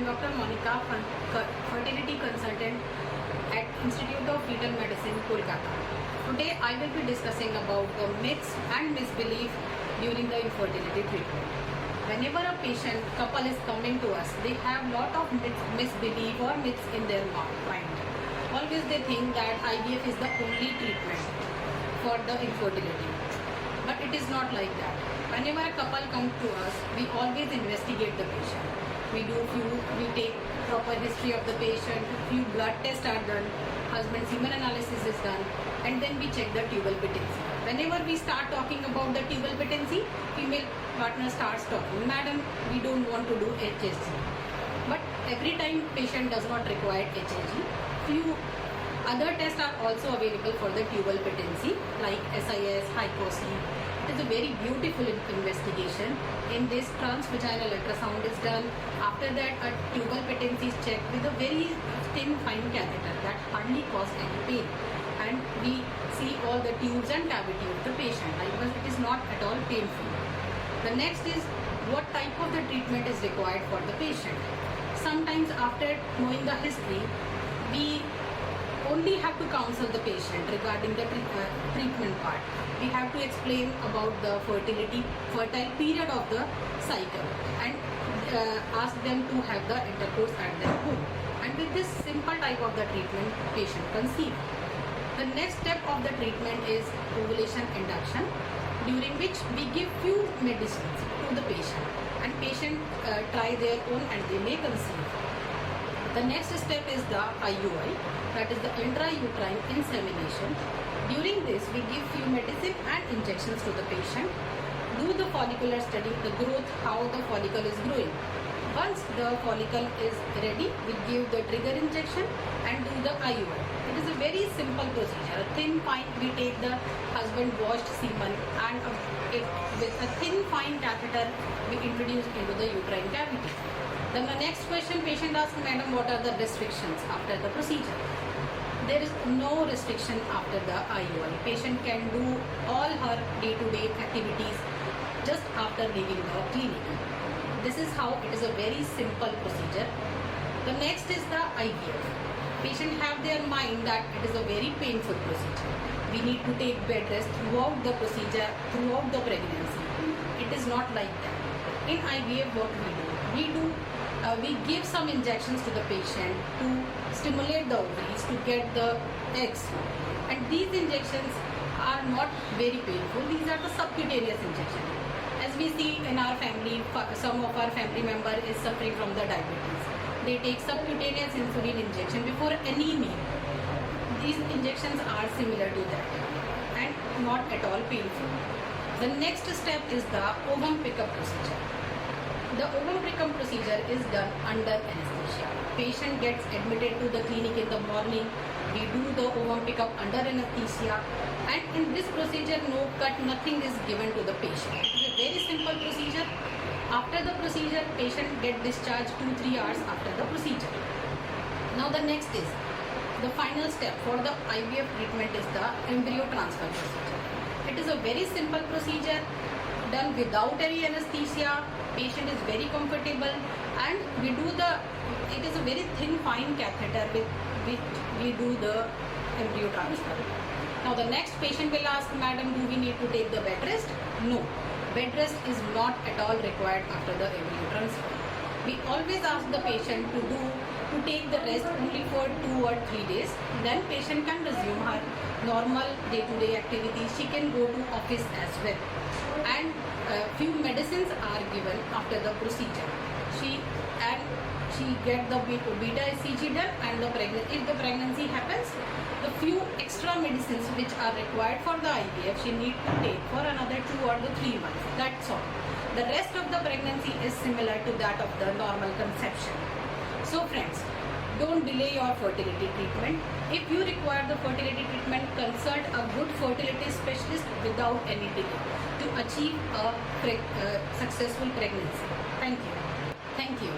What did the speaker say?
am Dr. Monica, fertility consultant at Institute of Fetal Medicine, Kolkata. Today I will be discussing about the myths and misbelief during the infertility treatment. Whenever a couple is coming to us, they have lot of misbelief or myths in their mind. Always they think that IVF is the only treatment for the infertility. But it is not like that. Whenever a couple comes to us, we always investigate the patient. We take proper history of the patient, few blood tests are done, husband semen analysis is done, and then we check the tubal patency. Whenever we start talking about the tubal patency, female partner starts talking, madam, we don't want to do HSG. But every time patient does not require HSG, few other tests are also available for the tubal patency like SIS, HyCOSY. It is a very beautiful investigation. In this, transvaginal ultrasound is done. After that, a tubal patency is checked with a very thin, fine catheter that hardly causes any pain. And we see all the tubes and cavity of the patient because it is not at all painful. The next is what type of the treatment is required for the patient. Sometimes after knowing the history, we only have to counsel the patient regarding the treatment part. We have to explain about the fertile period of the cycle and ask them to have the intercourse at their home. And with this simple type of the treatment, patient conceive. The next step of the treatment is ovulation induction, during which we give few medicines to the patient and patient try their own and they may conceive. The next step is the IUI, that is the intrauterine insemination. During this, we give few medicine and injections to the patient, do the follicular study, the growth, how the follicle is growing. Once the follicle is ready, we give the trigger injection and do the IUI. It is a very simple procedure. A thin fine, we take the husband washed semen and with a thin fine catheter, we introduce into the uterine cavity. Then the next question patient asks, madam, what are the restrictions after the procedure? There is no restriction after the IUI. Patient can do all her day-to-day activities just after leaving the clinic. This is how it is a very simple procedure. The next is the IVF. Patient have their mind that it is a very painful procedure. We need to take bed rest throughout the procedure, throughout the pregnancy. It is not like that. In IVF, what we do? We give some injections to the patient to stimulate the ovaries to get the eggs. And these injections are not very painful. These are the subcutaneous injections. As we see in our family, some of our family member is suffering from the diabetes. They take subcutaneous insulin injection before any meal. These injections are similar to that and not at all painful. The next step is the ovum pickup procedure. The ovum pickup procedure is done under anesthesia. Patient gets admitted to the clinic in the morning. We do the ovum pickup under anesthesia, and in this procedure, no cut, nothing is given to the patient. It is a very simple procedure. After the procedure, patient get discharged 2-3 hours after the procedure. Now the next is the final step for the IVF treatment is the embryo transfer procedure. It is a very simple procedure done without any anesthesia. Patient is very comfortable and it is a very thin fine catheter with which we do the embryo transfer. Now the next patient will ask, madam, do we need to take the bed rest? No, bed rest is not at all required after the embryo transfer. We always ask the patient to take the rest only for 2 or 3 days. Then patient can resume her normal day-to-day activities. She can go to office as well. And few medicines are given after the procedure. She get the beta HCG done and if the pregnancy happens, the few extra medicines which are required for the IVF she need to take for another 2 or 3 months. That's all. The rest of the pregnancy is similar to that of the normal conception. So friends, don't delay your fertility treatment. If you require the fertility treatment, consult a good fertility specialist without any delay to achieve a successful pregnancy. Thank you. Thank you.